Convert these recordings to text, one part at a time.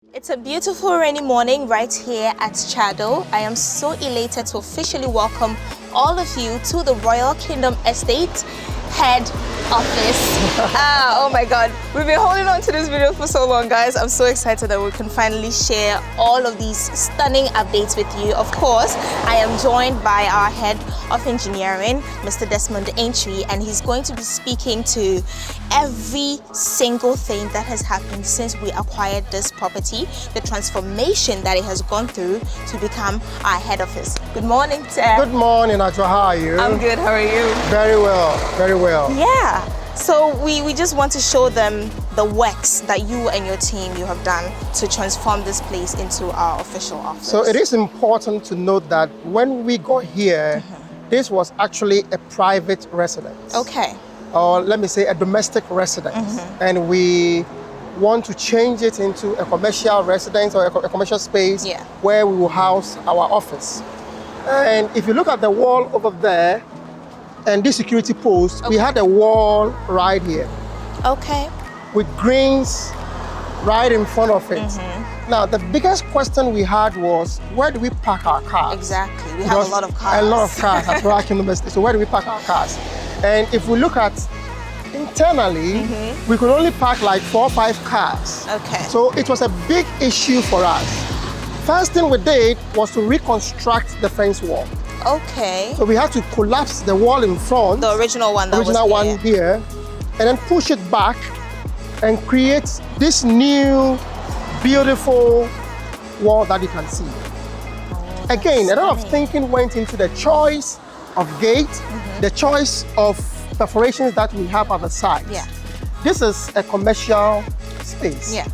It's a beautiful rainy morning right here at Chado. I am so elated to officially welcome all of you to the Royal Kingdom Estate head office. Oh my God, we've been holding on to this video for so long, guys. I'm so excited that we can finally share all of these stunning updates with you. Of course, I am joined by our head of engineering, Mr. Desmond Aintree, and he's going to be speaking to every single thing that has happened since we acquired this property, the transformation that it has gone through to become our head office. Good morning, Ted. Good morning, Ajwa. How are you? I'm good. How are you? Very well, very well. Yeah. So we just want to show them the works that you and your team you have done to transform this place into our official office. So it is important to note that when we got here, this was actually a private residence. Okay. Or let me say a domestic residence. And we want to change it into a commercial residence or a commercial space where we will house our office. And if you look at the wall over there, and this security post, we had a wall right here. Okay. With greens right in front of it. Now, the biggest question we had was, where do we park our cars? Exactly. We have a lot of cars. A lot of cars at Royal Kingdom Estate. So where do we park our cars? And if we look at internally, we could only park like 4 or 5 cars. Okay. So it was a big issue for us. First thing we did was to reconstruct the fence wall. Okay. So we had to collapse the wall in front. The original one that original was one here. And then push it back and create this new beautiful wall that you can see. Again, a lot of thinking went into the choice of gate, the choice of perforations that we have at the side. Yeah. This is a commercial space. Yeah.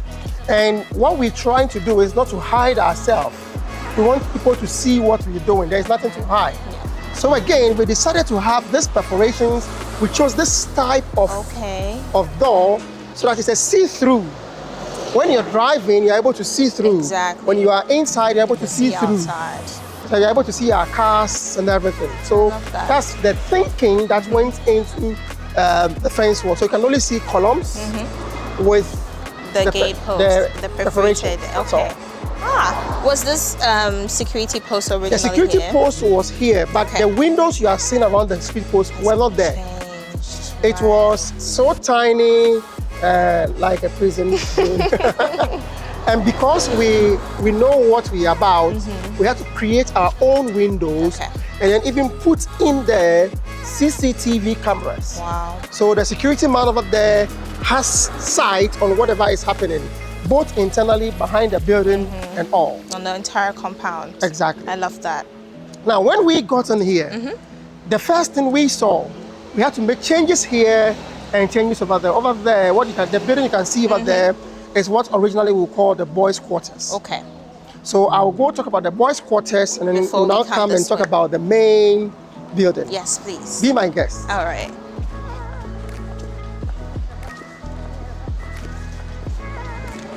And what we're trying to do is not to hide ourselves. We want people to see what we're doing. There's nothing to hide. Yeah. So again, we decided to have these perforations. We chose this type of door so that it's a see-through. When you're driving, you're able to see through. Exactly. When you are inside, you're able to see through. Outside. So you're able to see our cars and everything. So that's the thinking that went into the fence wall. So you can only see columns with the gate post, the perforated. Okay. Was this security post originally The security here? post was here, but the windows you are seeing around the security post were not there. It was so tiny, like a prison. And because we know what we are about, we had to create our own windows and then even put in there CCTV cameras. Wow. So the security man over there has sight on whatever is happening, both internally, behind the building, and all. On the entire compound. Exactly. I love that. Now, when we got in here, the first thing we saw, we had to make changes here and changes over there. Over there, the building you can see over there is what originally we call the boys' quarters. Okay. So I'll go talk about the boys' quarters and then we'll now come and talk way. about the main building. Yes, please. Be my guest. All right.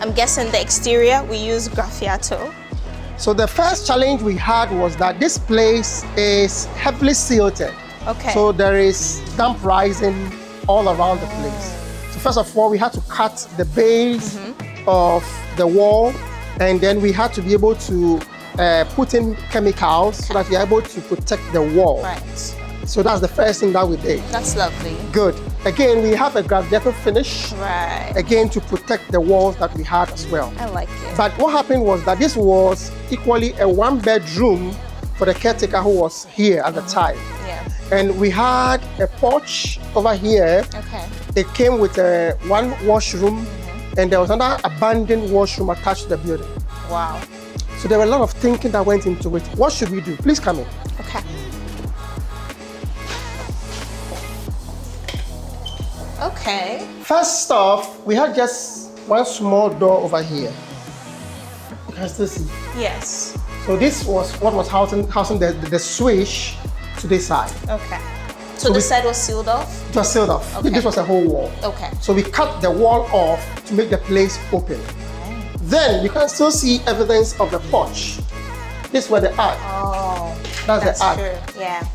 I'm guessing the exterior, we use graffiato. So the first challenge we had was that this place is heavily silted. Okay. So there is damp rising all around the place. So first of all, we had to cut the base of the wall, and then we had to be able to put in chemicals so that we are able to protect the wall. Right. So that's the first thing that we did. That's lovely. Good. Again, we have a graffiato finish. Right. Again, to protect the walls that we had as well. I like it. But what happened was that this was equally a 1-bedroom for the caretaker who was here at the time. Yeah. And we had a porch over here. Okay. It came with one washroom, and there was another abandoned washroom attached to the building. Wow. So there were a lot of thinking that went into it. What should we do? Please come in. Okay. Okay. First off, we had just one small door over here. You can still see. Yes. So this was what was housing the switch to this side. Okay. So the side was sealed off? It was sealed off. Okay. This was a whole wall. Okay. So we cut the wall off to make the place open. Then you can still see evidence of the porch. This was the arch. Oh, That's the arch. True. Yeah.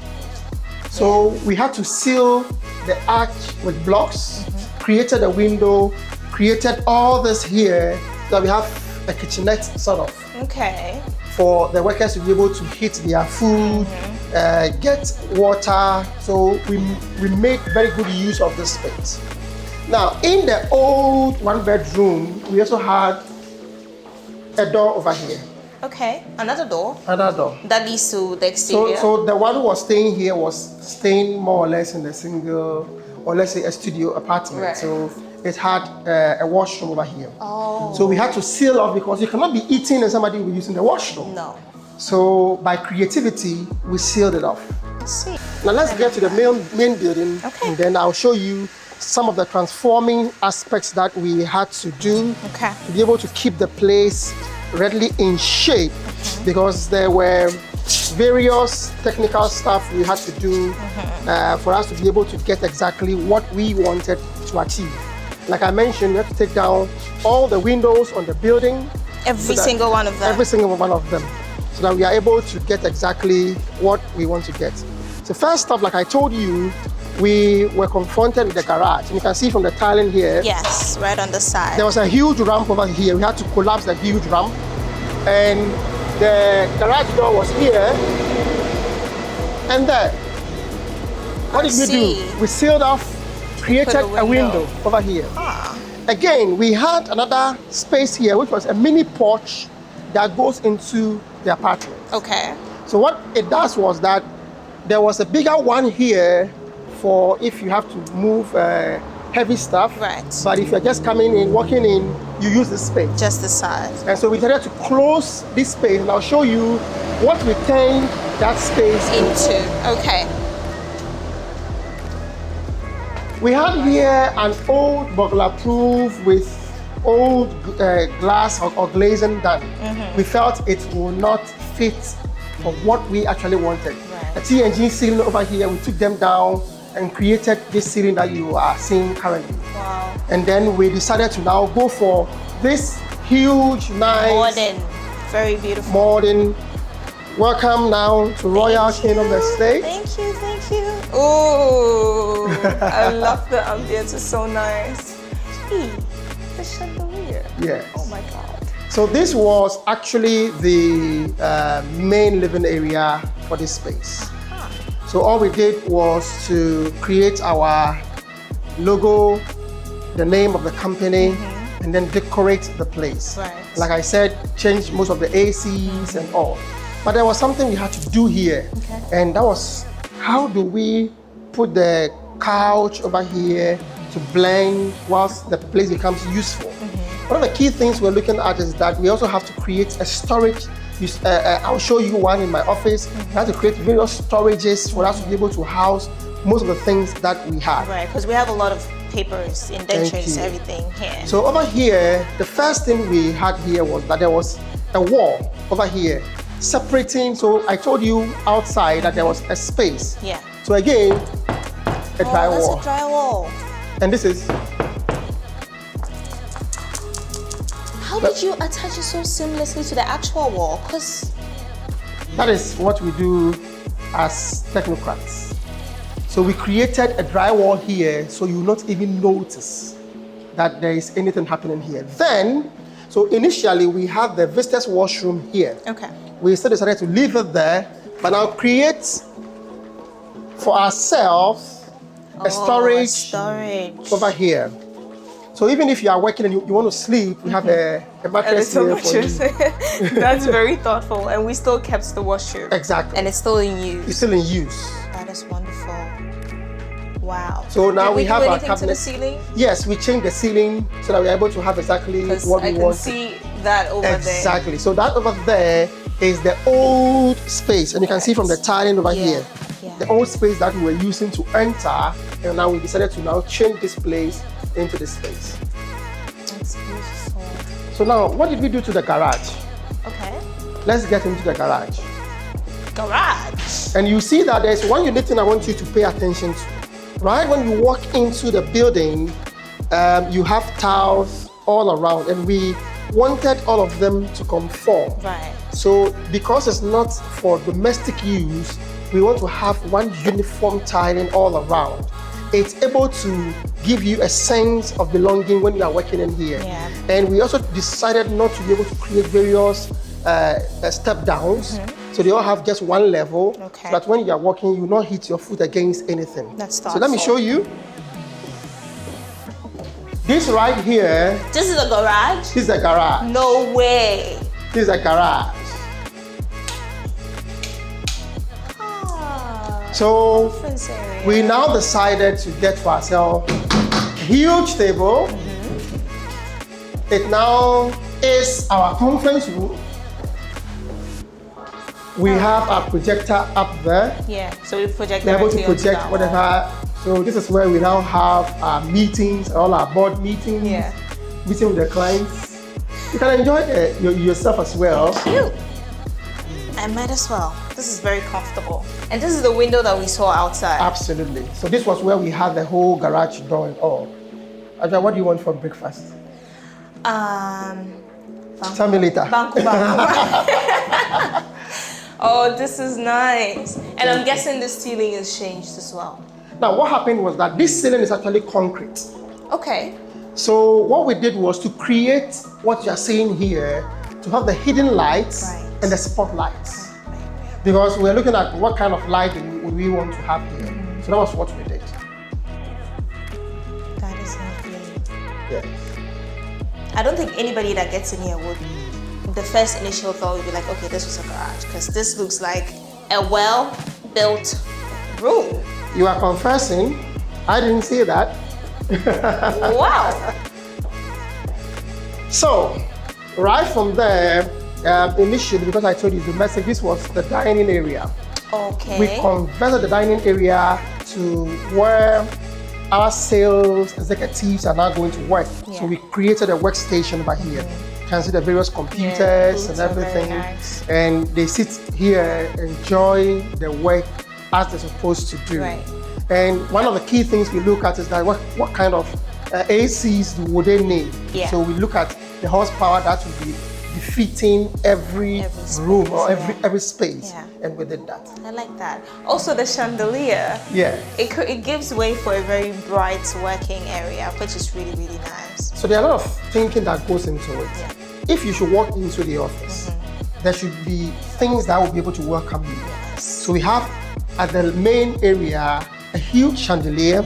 So we had to seal the arch with blocks, created a window, created all this here so that we have a kitchenette sort of. Okay. For the workers to be able to heat their food, get water. So we make very good use of this space. Now, in the old 1-bedroom, we also had a door over here. Okay, another door. Another door. That leads to the exterior. So the one who was staying here was staying more or less in a single, or let's say a studio apartment. Right. So it had a washroom over here. Oh. So we had to seal off because you cannot be eating and somebody will be using the washroom. No. So by creativity, we sealed it off. Let's see. Now let's get to the main building, Okay. and then I'll show you some of the transforming aspects that we had to do Okay. to be able to keep the place readily in shape, because there were various technical stuff we had to do for us to be able to get exactly what we wanted to achieve. Like I mentioned, we had to take down all the windows on the building. Every single one of them. Every single one of them. So that we are able to get exactly what we want to get. So first off, like I told you, we were confronted with the garage. And you can see from the tiling here, Yes, right on the side. there was a huge ramp over here. We had to collapse the huge ramp. And the garage door was here and there. What did we do? We sealed off, created a window over here. Ah. Again, we had another space here, which was a mini porch that goes into the apartment. Okay. So what it does was that there was a bigger one here for if you have to move heavy stuff. Right. But if you're just coming in, walking in, you use this space. Just the side. And so we decided to close this space, and I'll show you what we turned that space Into. Okay. We had here an old burglar-proof with old glass or glazing done. We felt it would not fit for what we actually wanted. Right. The TNG ceiling over here, we took them down and created this ceiling that you are seeing currently. Wow. And then we decided to now go for this huge, nice, Modern. Very beautiful. modern. Welcome now to Royal Kingdom Estate. Thank you, thank you. Oh, I love the ambience. It's so nice. Gee, the chandelier. Yes. Oh my God. So this was actually the main living area for this space. So all we did was to create our logo, the name of the company, and then decorate the place. Right. Like I said, change most of the ACs and all. But there was something we had to do here. Okay. And that was, how do we put the couch over here to blend whilst the place becomes useful? One of the key things we're looking at is that we also have to create a storage. I'll show you one in my office. We have to create various storages for us to be able to house most of the things that we have. Right, because we have a lot of papers, indentures, you. everything here. So over here, the first thing we had here was that there was a wall over here separating. So I told you outside that there was a space. Yeah. So again, a drywall. That's a drywall. And this is, How did you attach it so seamlessly to the actual wall? Because that is what we do as technocrats. So we created a drywall here so you will not even notice that there is anything happening here. Then, so initially we had the visitors washroom here. okay. We still decided to leave it there, but now create for ourselves a storage over here. So even if you are working and you want to sleep, we have a mattress here for you. That's very thoughtful, and we still kept the washroom. Exactly. And it's still in use. It's still in use. That is wonderful. Wow. So now Did we have do our anything to the cabinet. ceiling? Yes, we changed the ceiling so that we're able to have exactly Because what I we can want. see that over there. Exactly. So that over there is the old space, and you can see from the tiling over here, Yeah. the old space that we were using to enter, and now we decided to now change this place into this space. That's beautiful. So now, what did we do to the garage? Okay. Let's get into the garage. Garage. And you see that there's one unique thing I want you to pay attention to. Right when you walk into the building, you have tiles all around, and we wanted all of them to conform. Right. So because it's not for domestic use, we want to have one uniform tiling all around. it's able to give you a sense of belonging when you are working in here. Yeah. And we also decided not to be able to create various step downs. So they all have just one level, Okay. so that when you are walking, you will not hit your foot against anything. That's so let me thoughtful. show you. This right here, This is a garage? this is a garage. No way. This is a garage. Ah, So conference area. we now decided to get for ourselves a huge table. It now is our conference room. We have our projector up there. Yeah, so we project We're able to directly onto project that whatever. So this is where we now have our meetings, all our board meetings, Yeah. meeting with the clients. You can enjoy yourself as well. wall. Cute. I might as well. This is very comfortable. And this is the window that we saw outside. Absolutely. So this was where we had the whole garage door and all. Aja, what do you want for breakfast? Tell me later. Banku. Oh, this is nice. And I'm guessing the ceiling is changed as well. Now, what happened was that this ceiling is actually concrete. Okay. So what we did was to create what you're seeing here, to have the hidden lights Right. and the spotlights. Because we're looking at what kind of light would we want to have here. So that was what we did. That is lovely. Yes. I don't think anybody that gets in here would, the first initial thought would be like, okay, this was a garage, because this looks like a well-built room. You are confessing. I didn't say that. Wow. So, right from there, initially, because I told you the message, this was the dining area. Okay. We converted the dining area to where our sales executives are now going to work. Yeah. So we created a workstation over here. You can see the various computers and booths are very everything. nice. And they sit here, enjoy the work as they're supposed to do. Right. And one of the key things we look at is that what kind of ACs would they need? Yeah. So we look at the horsepower that would be befitting every space, room or yeah. every space. Yeah. And we did that. I like that. Also, the chandelier. Yeah. It gives way for a very bright working area, which is really, really nice. So there are a lot of thinking that goes into it. Yeah. If you should walk into the office, there should be things that will be able to welcome you. Yes. So we have at the main area a huge chandelier.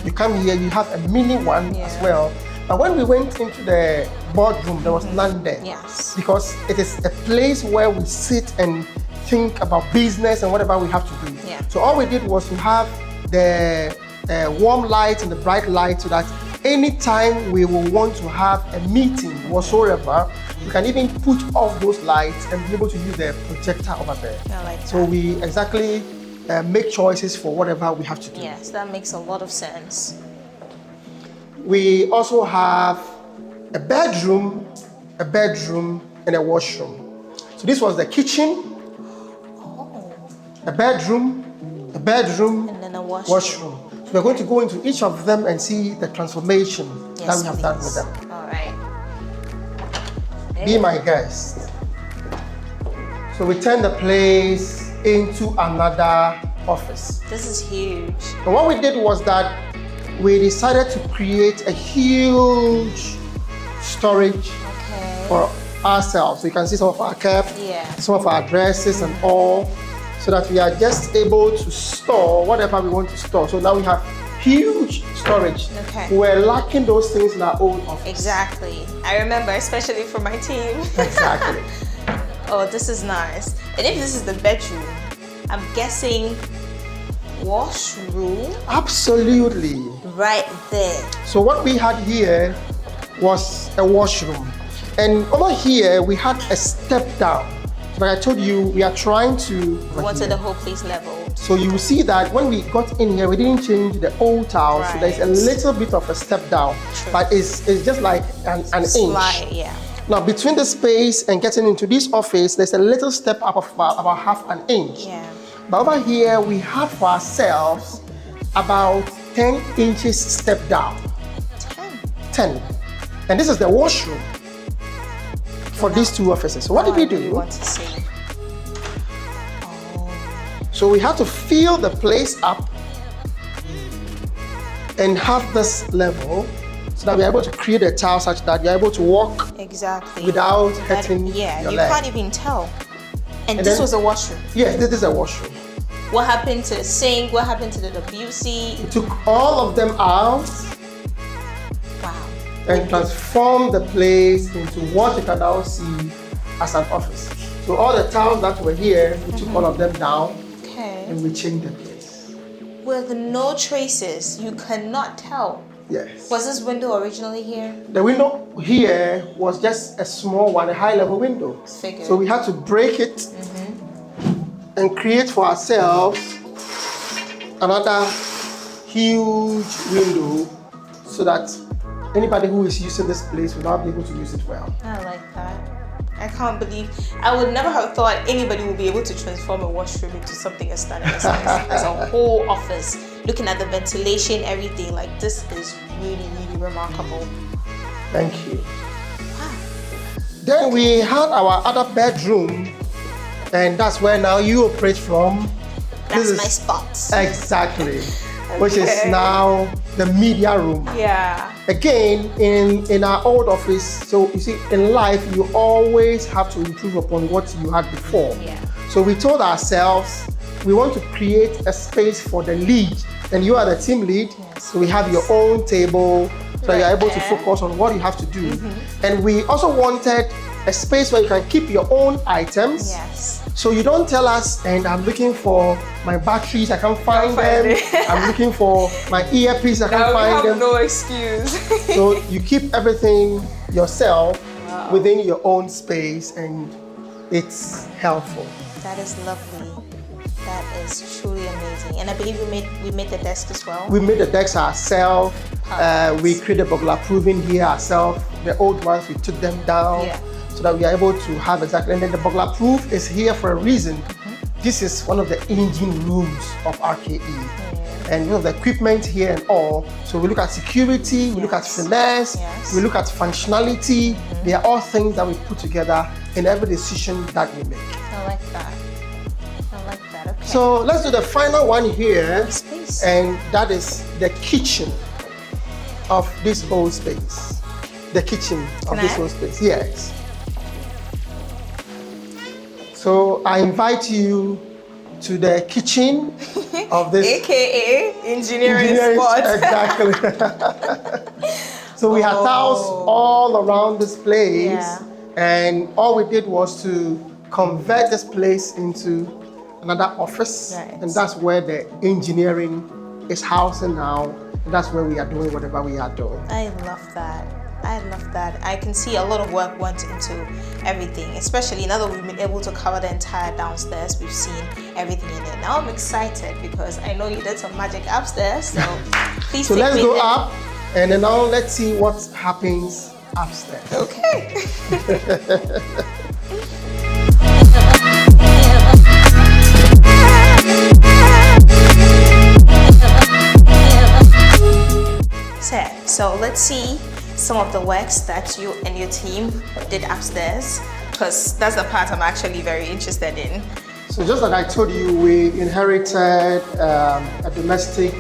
You come here, you have a mini one Yeah. as well. But when we went into the boardroom, there was none there. Yes. Because it is a place where we sit and think about business and whatever we have to do. Yeah. So all we did was to have the warm light and the bright light, so that anytime we will want to have a meeting whatsoever, we can even put off those lights and be able to use the projector over there. I like So that. we exactly make choices for whatever we have to do. Yes, that makes a lot of sense. We also have a bedroom, and a washroom. So this was the kitchen, a bedroom, And then a washroom. washroom. So we're going to go into each of them and see the transformation that Yes, we have done with please. them. All right. Be my guest. So we turn the place into another office. This is huge. And what we did was that we decided to create a huge storage Okay. for ourselves. So you can see some of our cap, Yeah. some of our dresses and all, so that we are just able to store whatever we want to store. So now we have huge storage. Okay. We're lacking those things in our own office. Exactly. I remember, especially for my team. Exactly. Oh, this is nice. And if this is the bedroom, I'm guessing washroom Absolutely. right there. So what we had here was a washroom. And over here, we had a step down. Like I told you, we are trying to... We wanted the whole place level. So you will see that when we got in here, we didn't change the old tile. So there's a Right. little bit of a step down. True. But it's just like an inch. Slide, yeah. Now, between the space and getting into this office, there's a little step up of about half an inch. Yeah. But over here, we have for ourselves about 10 inches step down. 10. And this is the washroom for these two offices. So what did we I really do? want to see. So we had to fill the place up and have this level so that we're able to create a tile such that you're able to walk Exactly. without hurting yeah, your you leg. can't even tell. And And this then- was a washroom. Yes, this is a washroom. What happened to the sink? What happened to the WC? We took all of them out Wow. and transformed the place into what you can now see as an office. So all the tiles that were here, we took all of them down Okay. and we changed the place. With no traces, you cannot tell. Yes. Was this window originally here? The window here was just a small one, a high-level window. Figured. So we had to break it and create for ourselves another huge window so that anybody who is using this place will not be able to use it well. I like that. I can't believe, I would never have thought anybody would be able to transform a washroom into something as stunning as this. As a whole office, looking at the ventilation, everything, like this is really, really remarkable. Thank you. Then we had our other bedroom, and that's where now you operate from. That's This my is- spot. Exactly. Which is Okay. now the media room. Yeah. Again, in our old office, so you see, in life, you always have to improve upon what you had before. Yeah. So we told ourselves, we want to create a space for the lead, and you are the team lead, Yes. so we have your own table, so you're Right able to there. focus on what you have to do. And we also wanted a space where you can keep your own items. Yes. So you don't tell us, and I'm looking for my batteries, I can't find find them. it. I'm looking for my earpiece, I can't find them. no excuse. So you keep everything yourself within your own space, and it's helpful. That is lovely. That is truly amazing. And I believe we made the desk as well. We made the decks ourselves. Perfect. We created burglar proofing here ourselves. The old ones, we took them down Yeah. so that we are able to have exactly. And then the burglar proof is here for a reason. This is one of the engine rooms of RKE. And you know, the equipment here and all. So we look at security, we look at Yes. finesse, Yes. we look at functionality. They are all things that we put together in every decision that we make. I like that. I like that. Okay. So let's do the final one here. Space. And that is the kitchen of this whole space. The kitchen of Can this I? whole space, yes. So I invite you to the kitchen of this AKA engineering, engineering- spot. Exactly. So we had tiles all around this place, Yeah. and all we did was to convert this place into another office, Right. and that's where the engineering is housing now. And that's where we are doing whatever we are doing. I love that. I love that. I can see a lot of work went into everything, especially now that we've been able to cover the entire downstairs. We've seen everything in there. Now I'm excited because I know you did some magic upstairs. So please So take let's me go there. up, and then now let's see what happens upstairs. Okay. So let's see some of the works that you and your team did upstairs, because that's the part I'm actually very interested in. So just like I told you, we inherited a domestic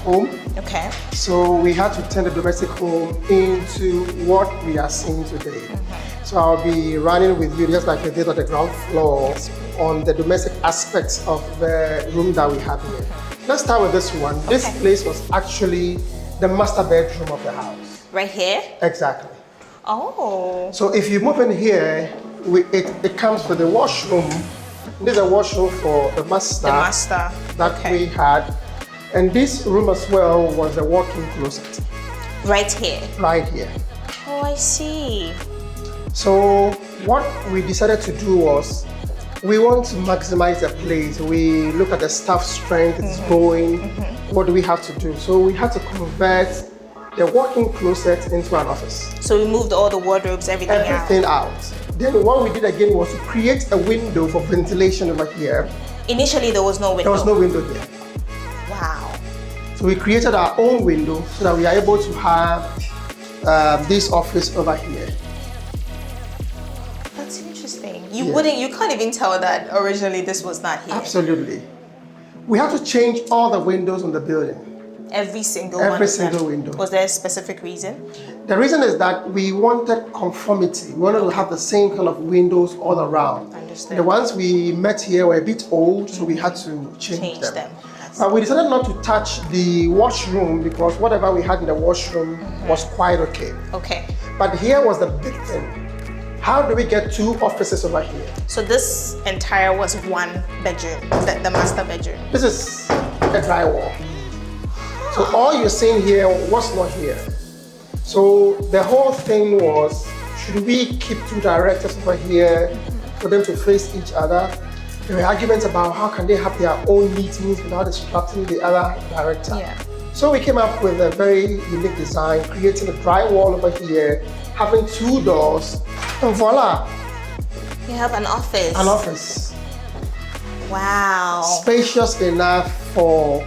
home. Okay. So we had to turn the domestic home into what we are seeing today. So I'll be running with you just like I did on the ground floor on the domestic aspects of the room that we have here. Let's start with this one. This Okay. place was actually the master bedroom of the house. Right here? Exactly. Oh. So if you move in here, it comes with a washroom. This is a washroom for the master, The master. that Okay. we had. And this room as well was a walk-in closet Right here. right here. Oh, I see. So what we decided to do was we want to maximize the place. We look at the staff strength, it's growing. What do we have to do? So we had to convert the walk-in closet into an office. So we moved all the wardrobes, Everything out. Then what we did again was to create a window for ventilation over here. Initially, there was no window. There was no window there. Wow. So we created our own window so that we are able to have this office over here. That's interesting. You Yeah. you can't even tell that originally this was not here. Absolutely. We had to change all the windows on the building. Every single one. Every single window. Was there a specific reason? The reason is that we wanted conformity. We wanted to have the same kind of windows all around. Understood. The ones we met here were a bit old, so we had to change them. But we decided not to touch the washroom because whatever we had in the washroom was quite okay. Okay. But here was the big thing. How do we get 2 offices over here? So this entire was 1 bedroom, the master bedroom. This is a drywall. So all you're seeing here was not here. So the whole thing was, should we keep 2 directors over here for them to face each other? There were arguments about how can they have their own meetings without disrupting the other director. Yeah. So we came up with a very unique design, creating a drywall over here, having 2 doors, and voila. You have an office. An office. Wow. Spacious enough for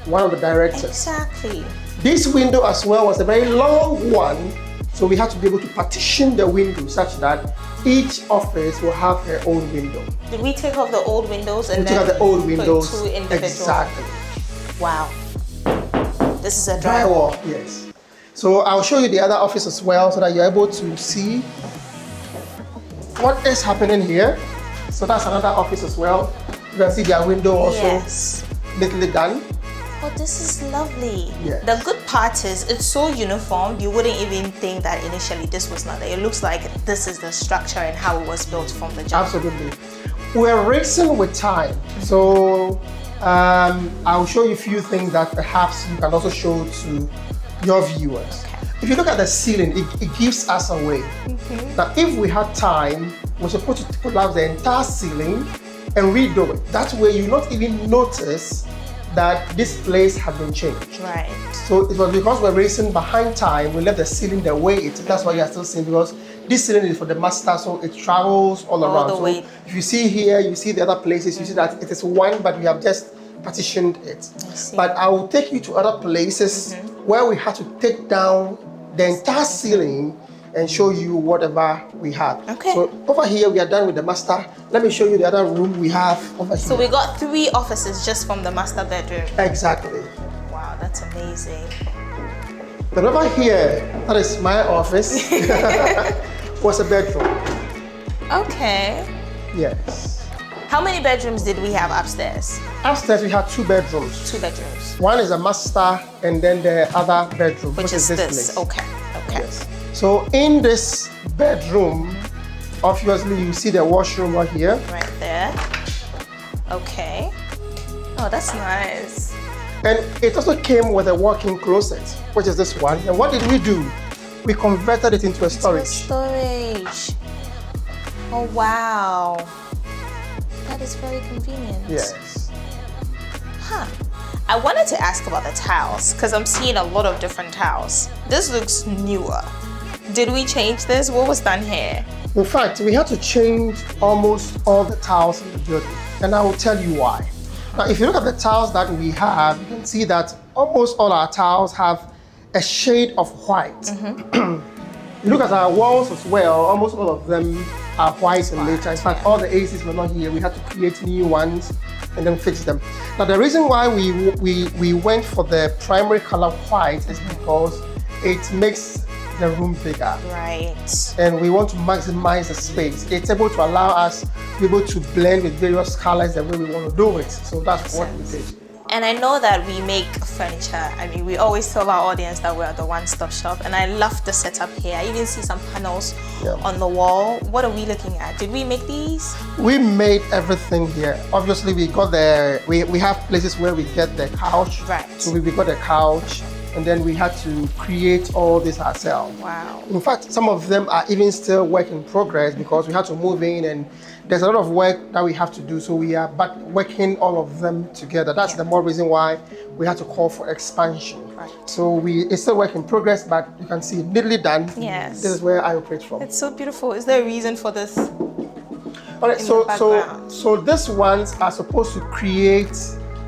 one of the directors. Exactly. This window as well was a very long one, so we had to be able to partition the window such that each office will have their own window. Did we take off the old windows and we took out the old put windows. 2 individual? Exactly. Wow. This is a Drywall, yes. So I'll show you the other office as well so that you're able to see what is happening here. So that's another office as well. You can see their window also. Yes. Neatly done. Oh, this is lovely. Yes. The good part is it's so uniform, you wouldn't even think that initially this was not there. It looks like this is the structure and how it was built from the jump. Absolutely. We're racing with time. So I'll show you a few things that perhaps you can also show to your viewers. Okay. If you look at the ceiling, it gives us away. Now, if we had time, we're supposed to pull out the entire ceiling and redo it. That way you not even notice that this place had been changed. Right. So it was because we're racing behind time, we left the ceiling the way it is. That's why you're still seeing, because this ceiling is for the master, so it travels all around. the So way. if you see here, you see the other places, you see that it is one, but we have just partitioned it. see. But I will take you to other places where we had to take down the entire ceiling and show you whatever we had. Okay. So over here, we are done with the master. Let me show you the other room we have over here. So we got 3 offices just from the master bedroom. Exactly. Wow, that's amazing. But over here, that is my office, was a bedroom. Okay. Yes. How many bedrooms did we have upstairs? Upstairs, we had 2 bedrooms. 2 bedrooms. One is a master, and then the other bedroom, Which is this. place. Okay. Okay. Yes. So in this bedroom, obviously you see the washroom right here. Right there. Okay. Oh, that's nice. And it also came with a walk-in closet, which is this one. And what did we do? We converted it into a storage. Storage. Oh, wow. That is very convenient. Yes. Huh. I wanted to ask about the tiles because I'm seeing a lot of different tiles. This looks newer. Did we change this? What was done here? In fact, we had to change almost all the tiles in the building, and I will tell you why. Now, if you look at the tiles that we have, you can see that almost all our tiles have a shade of white. You look at our walls as well, almost all of them are white in nature. In fact, all the ACs were not here. We had to create new ones and then fix them. Now, the reason why we went for the primary color white is because it makes the room bigger. Right. And we want to maximize the space. It's able to allow us to be able to blend with various colors the way we want to do it. So that's what we did. And I know that we make furniture. I mean, we always tell our audience that we're the one-stop shop. And I love the setup here. I even see some panels on the wall. What are we looking at? Did we make these? We made everything here. Obviously, we got we have places where we get the couch. Right. So we got a couch. And then we had to create all this ourselves. Wow. In fact, some of them are even still work in progress because we had to move in and there's a lot of work that we have to do. So we are back working all of them together. That's the more reason why we had to call for expansion. Right. So it's still work in progress, but you can see neatly done. Yes. This is where I operate from. It's so beautiful. Is there a reason for this? All right, background? so these ones are supposed to create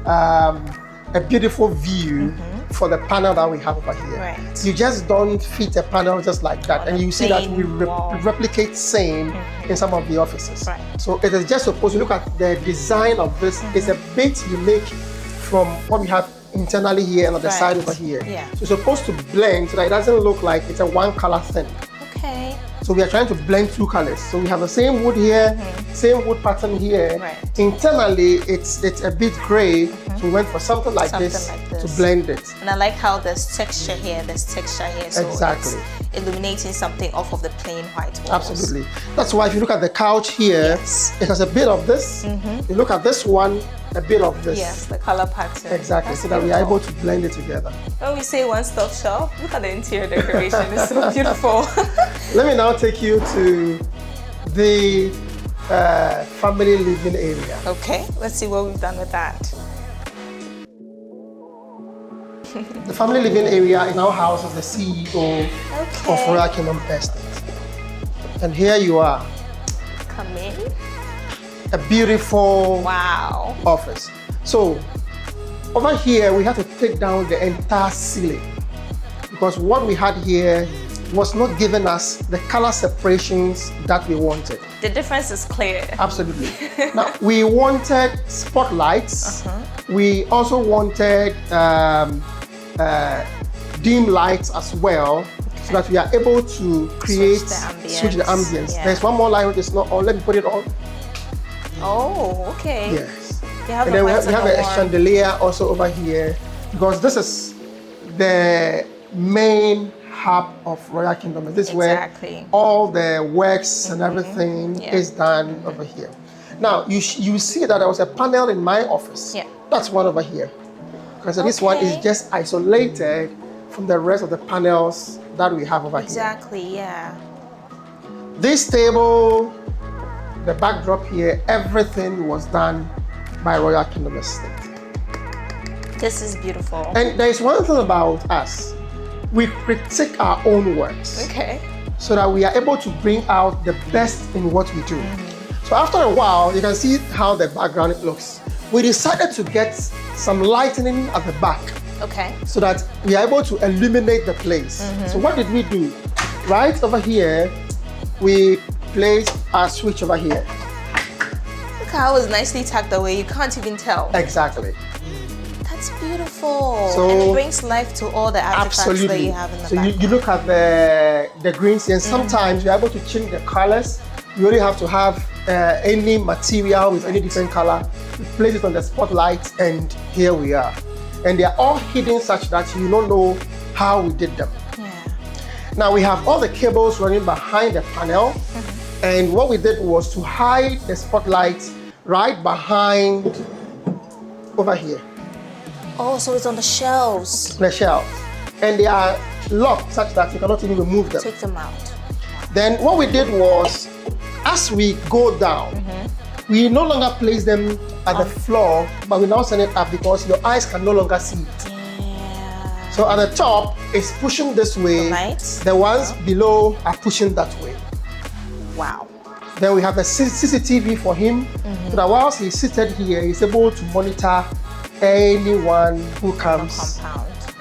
a beautiful view for the panel that we have over here. Right. You just don't fit a panel just like that. And you see that we replicate same in some of the offices. Right. So it is just supposed to look at the design of this. It's a bit unique from what we have internally here and on the side over here. Yeah. So it's supposed to blend so that it doesn't look like it's a one color thing. Okay. So we are trying to blend two colors. So we have the same wood here, same wood pattern here. Right. Internally, it's a bit gray. So we went for something like this to blend it. And I like how there's texture here, So exactly. It's illuminating something off of the plain white walls. Absolutely. That's why if you look at the couch here, it has a bit of this. You look at this one, a bit of this. Yes, the color pattern. Exactly, That's so that we are able to blend it together. When we say one-stop shop, look at the interior decoration. It's so beautiful. Let me now take you to the family living area. Okay, let's see what we've done with that. The family living area in our house is the CEO of Royal Kingdom Estate. And here you are. Come in. A beautiful office. So over here we had to take down the entire ceiling because what we had here was not giving us the color separations that we wanted. The difference is clear. Absolutely. Now we wanted spotlights. We also wanted dim lights as well, so that we are able to create switch the ambience. Yeah. There's one more light which is not on. Let me put it on. Oh, okay. Yes. And then we have a chandelier also over here because this is the main hub of Royal Kingdom. This is where all the works and everything is done over here. Now you see that there was a panel in my office. Yeah. That's one over here. Because this one is just isolated from the rest of the panels that we have over here. Exactly, yeah. This table, the backdrop here, everything was done by Royal Kingdom Estate. This is beautiful. And there is one thing about us. We critique our own works. Okay. So that we are able to bring out the best in what we do. So after a while, you can see how the background looks. We decided to get some lightning at the back. Okay. So that we are able to illuminate the place. So what did we do? Right over here, we placed our switch over here. Look how it's nicely tucked away. You can't even tell. Exactly. That's beautiful. So, and it brings life to all the artifacts that you have in the background. So you look at the greens here, and sometimes you're able to change the colors. You only have to have any material with any different color. You place it on the spotlight, and here we are. And they are all hidden such that you don't know how we did them. Yeah. Now we have all the cables running behind the panel, and what we did was to hide the spotlight right behind over here. Oh, so it's on the shelves. The shelves. And they are locked such that you cannot even remove them. Take them out. Then what we did was, as we go down, we no longer place them at the floor, but we now send it up because your eyes can no longer see it. Yeah. So at the top, it's pushing this way. The ones below are pushing that way. Wow. Then we have a CCTV for him, so that whilst he's seated here, he's able to monitor anyone who comes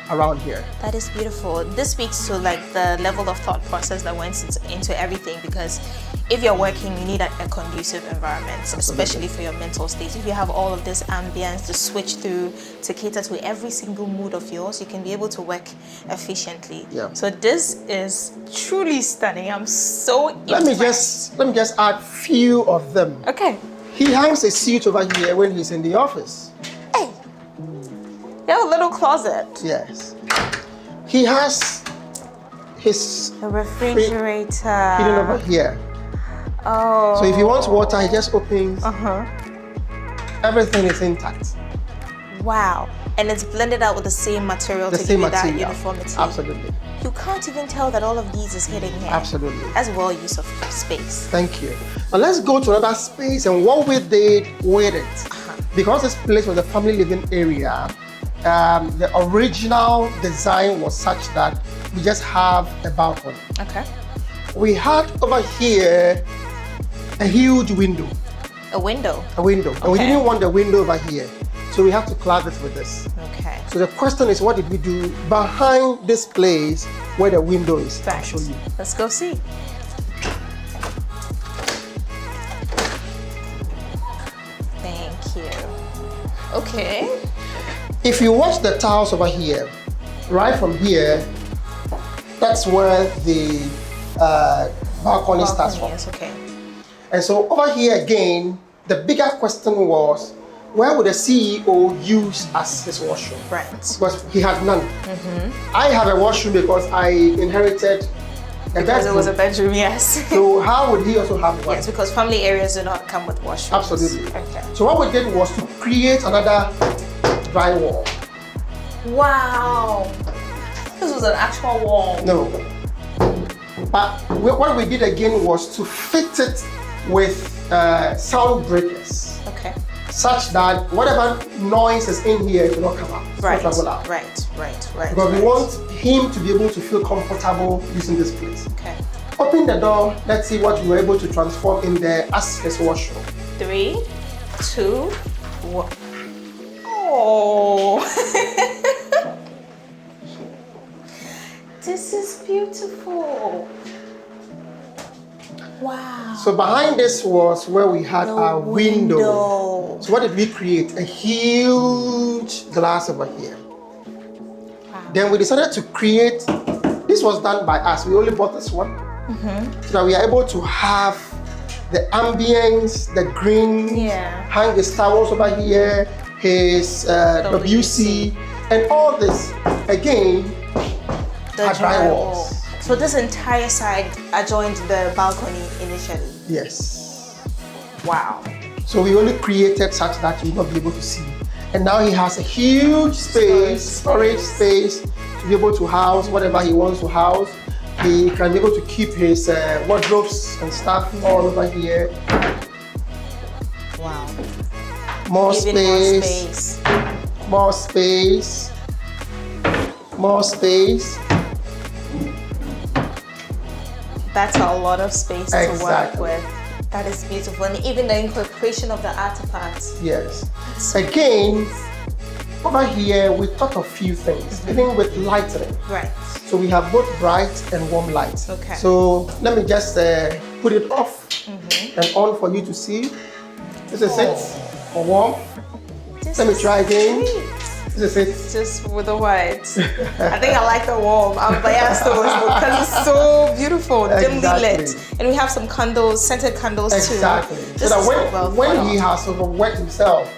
around here. That is beautiful. This speaks to like the level of thought process that went into everything, because if you're working, you need a conducive environment, especially for your mental state. If you have all of this ambience to switch through to cater to every single mood of yours, you can be able to work efficiently. Yeah. So this is truly stunning. I'm so impressed. Let me just add few of them. Okay. He hangs a suit over here when he's in the office. Hey, you have a little closet. Yes. He has his refrigerator hidden over here. Oh. So if he wants water, he just opens. Everything is intact. Wow. And it's blended out with the same material to give you that uniformity. Absolutely. You can't even tell that all of these is hidden here. Absolutely. That's well use of space. Thank you. Now let's go to another space and what we did with it. Because this place was a family living area, the original design was such that we just have a balcony. Okay. We had over here a huge window. A window? A window. Okay. And we didn't want the window over here. So we have to clad it with this. Okay. So the question is, what did we do behind this place where the window is? Right. I'll show you. Let's go see. Thank you. Okay. If you watch the tiles over here, right from here, that's where the balcony starts from. Yes, okay. And so over here again, the bigger question was, where would the CEO use as his washroom? Right. Because he had none. I have a washroom because I inherited a Because bedroom. it was a bedroom, yes. So how would he also have one? Yes, because family areas do not come with washrooms. Absolutely. Okay. So what we did was to create another drywall. Wow. This was an actual wall. No. But what we did again was to fit it with sound breakers, Okay. such that whatever noise is in here it will not come out. It will Right. not travel out. Right. Because we want him to be able to feel comfortable using this place. Okay. Open the door, let's see what we were able to transform in there as his washroom. 3, 2, 1. Oh. This is beautiful. Wow. So behind this was where we had The our window. window. So what did we create? A huge glass over here. Wow. Then we decided to create, this was done by us. We only bought this one. So that we are able to have the ambience, the green, Yeah. hang his towels over here, his WC, and all this, again, The are drywalls. So this entire side adjoined the balcony initially. Yes. Wow. So we only created such that you will not be able to see. And now he has a huge storage space to be able to house whatever he wants to house. He can be able to keep his wardrobes and stuff all over here. Wow. More Even space, more space, more space. That's a lot of space to work Exactly. with. That is beautiful. And even the incorporation of the artifacts. Yes. Again, over here we thought of few things, even with lighting. Right. So we have both bright and warm lights. Okay. So let me just put it off and on for you to see. This is it for warm. Let me try again. This is it. Just with the white. I think I like the warm. I'm biased to it because it's so beautiful, dimly Exactly. lit. And we have some candles, scented candles Exactly. too. So that when he has overworked himself,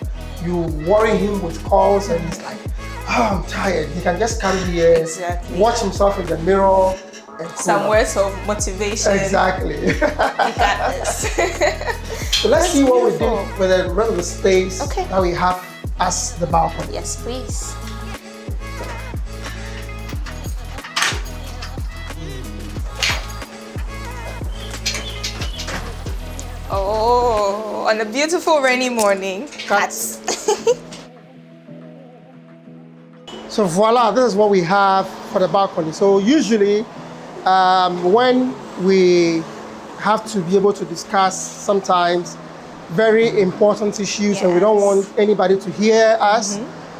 you worry him with calls and he's like, oh, I'm tired. He can just come here, Exactly. watch himself in the mirror, and cool Some down. words of motivation. Exactly. You got this. So let's see what we beautiful. did with the rest of the space Okay. that we have as the balcony. Yes, please. Oh, on a beautiful rainy morning. Cats. So voila, this is what we have for the balcony. So usually when we have to be able to discuss sometimes very important issues and we don't want anybody to hear us,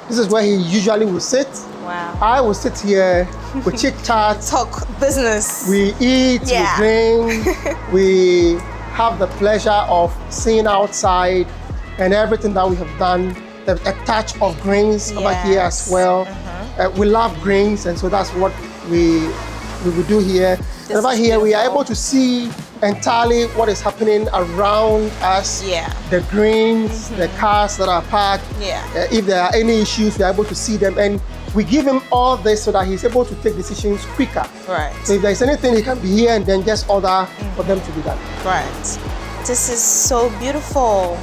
this is where he usually will sit. Wow. I will sit here, we chit chat, Talk business. we eat, Yeah. we drink, we have the pleasure of seeing outside and everything that we have done. A touch of greens over here as Yes. well. We love greens, and so that's what we will do here. And over is here, we are beautiful. able to see entirely what is happening around us. Yeah. The greens, the cars that are parked. Yeah. If there are any issues, we are able to see them, and we give him all this so that he's able to take decisions quicker. Right. So if there's anything, he can be here and then just order for them to be done. Right. This is so beautiful.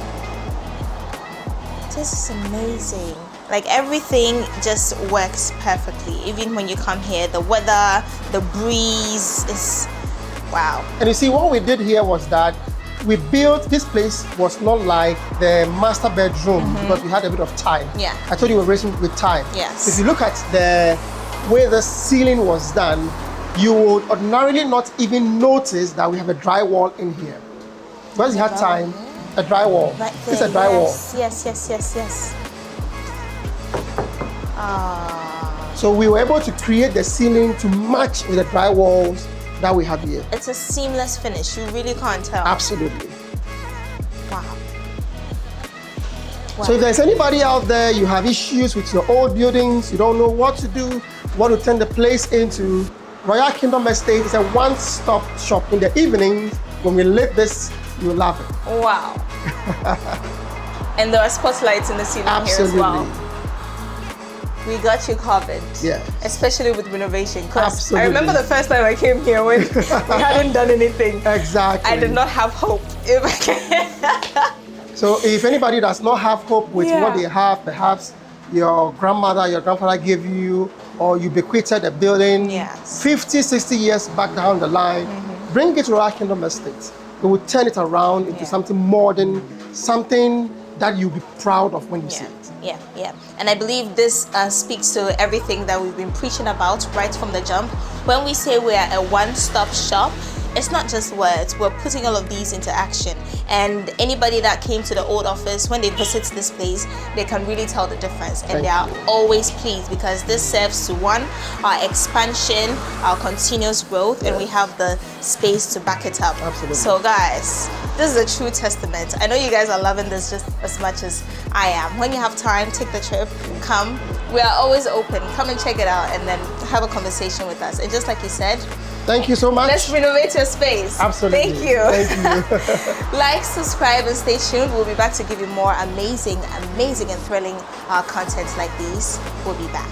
This is amazing. Like everything just works perfectly. Even when you come here, the weather, the breeze is wow. And you see, what we did here was that we built, this place was not like the master bedroom because we had a bit of time. Yeah. I told you we were racing with time. Yes. If you look at the way the ceiling was done, you would ordinarily not even notice that we have a drywall in here. Because you had time, a drywall. Right there. It's a drywall. Yes. Ah. So we were able to create the ceiling to match with the drywalls that we have here. It's a seamless finish. You really can't tell. Absolutely. Wow. So if there's anybody out there, you have issues with your old buildings, you don't know what to do, want to turn the place into, Royal Kingdom Estate is a one-stop shop. In the evening, when we lit this, you'll love it. Wow. And there are spotlights in the ceiling Absolutely. here as well. We got you covered. Yeah. Especially with renovation. Because Absolutely. I remember the first time I came here when we hadn't done anything. Exactly. I did not have hope. So if anybody does not have hope with what they have, perhaps your grandmother, your grandfather gave you, or you bequeathed a building 50, 60 years back down the line, bring it to Royal Kingdom Estate. We will turn it around into something modern, something that you'll be proud of when you see it. Yeah. And I believe this speaks to everything that we've been preaching about right from the jump. When we say we are a one-stop shop, it's not just words. We're putting all of these into action. And anybody that came to the old office, when they visit this place, they can really tell the difference. And they are always pleased because this serves to one, our expansion, our continuous growth, and we have the space to back it up. Absolutely. So guys, this is a true testament. I know you guys are loving this just as much as I am. When you have time, take the trip, come. We are always open. Come and check it out and then have a conversation with us. And just like you said, thank you so much. Let's renovate your space. Absolutely. Thank you. Thank you. Like, subscribe, and stay tuned. We'll be back to give you more amazing and thrilling content like these. We'll be back.